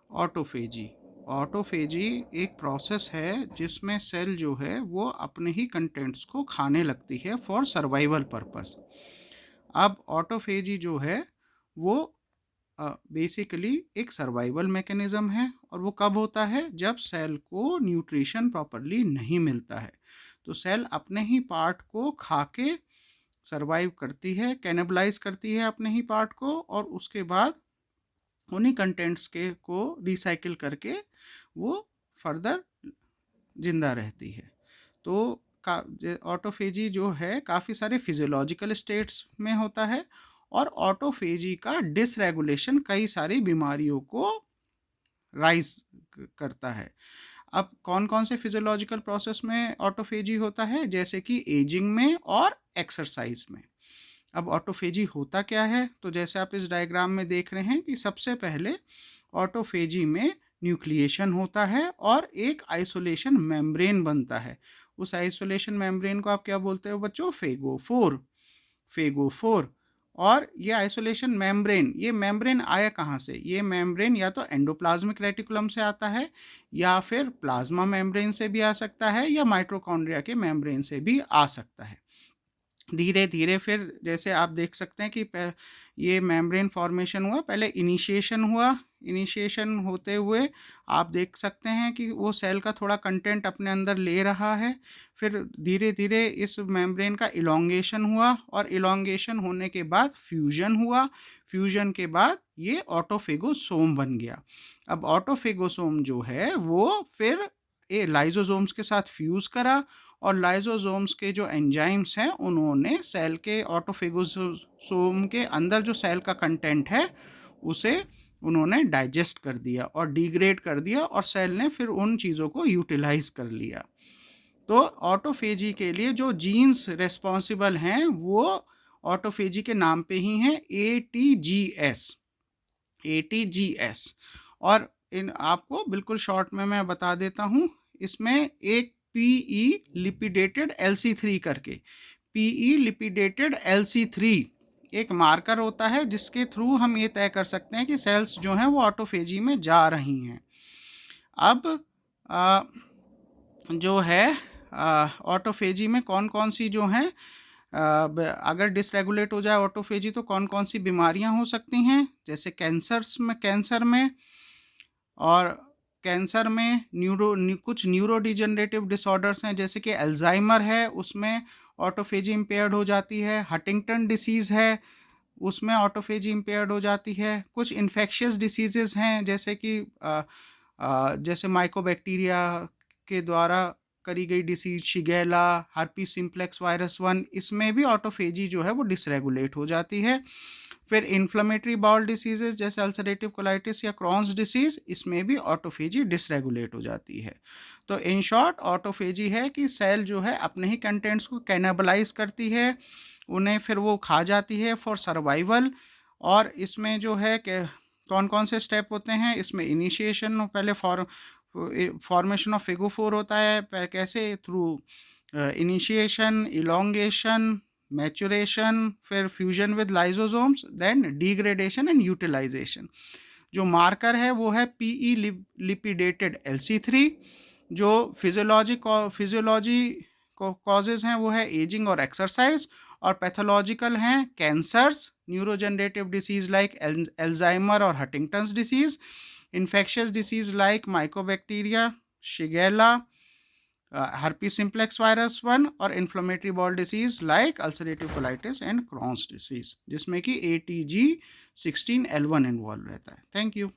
Autophagy. Autophagy एक process है जिसमें सेल जो है वो अपने ही कंटेंट्स को खाने लगती है फॉर सर्वाइवल पर्पस। अब ऑटोफेजी जो है वो बेसिकली एक सर्वाइवल मैकेनिज्म है, और वो कब होता है? जब सेल को न्यूट्रिशन प्रॉपरली नहीं मिलता है, तो सेल अपने ही पार्ट को खा के सर्वाइव करती है, कैनिबलाइज करती है अपने ही पार्ट को, और उसके बाद उन्हीं कंटेंट्स के को रिसाइकिल करके वो फर्दर जिंदा रहती है। तो ऑटोफेजी जो है काफ़ी सारे फिजियोलॉजिकल स्टेट्स में होता है, और ऑटोफेजी का डिसरेगुलेशन कई सारी बीमारियों को राइज करता है। अब कौन कौन से फिजियोलॉजिकल प्रोसेस में ऑटोफेजी होता है? जैसे कि एजिंग में और एक्सरसाइज में। अब ऑटोफेजी होता क्या है? तो जैसे आप इस डायग्राम में देख रहे हैं कि सबसे पहले ऑटोफेजी में न्यूक्लिएशन होता है और एक आइसोलेशन मेम्ब्रेन बनता है। उस आइसोलेशन मेम्ब्रेन को आप क्या बोलते हो बच्चों? फेगोफोर। फेगोफोर। और ये आइसोलेशन मेम्ब्रेन, ये मेम्ब्रेन आया कहाँ से? ये मेम्ब्रेन या तो एंडोप्लाज्मिक रेटिकुलम से आता है, या फिर प्लाज्मा मेम्ब्रेन से भी आ सकता है, या माइटोकॉन्ड्रिया के मेम्ब्रेन से भी आ सकता है। धीरे धीरे फिर जैसे आप देख सकते हैं कि ये मेम्ब्रेन फॉर्मेशन हुआ, पहले इनिशिएशन हुआ। इनिशिएशन होते हुए आप देख सकते हैं कि वो सेल का थोड़ा कंटेंट अपने अंदर ले रहा है। फिर धीरे धीरे इस मेम्ब्रेन का इलोंगेशन हुआ, और इलोंगेशन होने के बाद फ्यूजन हुआ। फ्यूजन के बाद ये ऑटोफेगोसोम बन गया। अब ऑटोफेगोसोम जो है वो फिर ये लाइजोसोम्स के साथ फ्यूज़ करा, और लाइजोसोम्स के जो एंजाइम्स हैं उन्होंने सेल के ऑटोफेगोसोम के अंदर जो सेल का कंटेंट है उसे उन्होंने डाइजेस्ट कर दिया और डिग्रेड कर दिया, और सेल ने फिर उन चीज़ों को यूटिलाइज कर लिया। तो ऑटोफेजी के लिए जो जीन्स रेस्पॉन्सिबल हैं वो ऑटोफेजी के नाम पे ही हैं, ATGS। ATGS। और इन आपको बिल्कुल शॉर्ट में मैं बता देता हूँ, इसमें एक PE लिपिडेटेड LC3 करके, PE लिपिडेटेड LC3 एक मार्कर होता है जिसके थ्रू हम ये तय कर सकते हैं कि सेल्स जो हैं वो ऑटोफेजी में जा रही हैं। अब जो है ऑटोफेजी में कौन कौन सी जो हैं, अगर डिसरेगुलेट हो जाए ऑटोफेजी तो कौन कौन सी बीमारियां हो सकती हैं? जैसे कैंसर में, और कैंसर में कुछ न्यूरो डिजनरेटिव डिसऑर्डर्स हैं, जैसे कि अल्जाइमर है, उसमें ऑटोफेजी इम्पेयर्ड हो जाती है। हंटिंगटन डिसीज़ है, उसमें ऑटोफेजी इम्पेयर्ड हो जाती है। कुछ इन्फेक्शियस डिसीजेज़ हैं, जैसे कि जैसे माइकोबैक्टीरिया के द्वारा करी गई disease Shigella, herpes simplex virus 1, इसमें भी ऑटोफेजी जो है वो डिसरेगुलेट हो जाती है। फिर इन्फ्लेमेटरी बाउल डिसीजेज जैसे अल्सरेटिव कोलाइटिस या क्रॉन्स डिसीज, इसमें भी ऑटोफेजी डिसरेगुलेट हो जाती है। तो इन शॉर्ट ऑटोफेजी है कि सेल जो है अपने ही कंटेंट्स को कैनाबलाइज करती है, उन्हें फिर वो खा जाती है फॉर सर्वाइवल। और इसमें जो है कौन कौन से स्टेप होते हैं? इसमें इनिशिएशन, पहले फॉर्मेशन ऑफ फेगोफोर होता है। कैसे? थ्रू इनिशिएशन, इलोंगेशन, मैचुरेशन, फिर fusion with lysosomes, then degradation and utilization. जो मार्कर है वो है PE लिपिडेटेड LC3। जो फिजियोलॉजी कॉजेज हैं वो है एजिंग और एक्सरसाइज, और पैथोलॉजिकल हैं cancers, neurodegenerative disease like Alzheimer और Huntington's disease, infectious disease like mycobacteria, shigella, herpes simplex virus 1, और inflammatory bowel disease like ulcerative colitis and Crohn's disease, जिसमें कि ATG16L1 इन्वॉल्व रहता है। Thank you.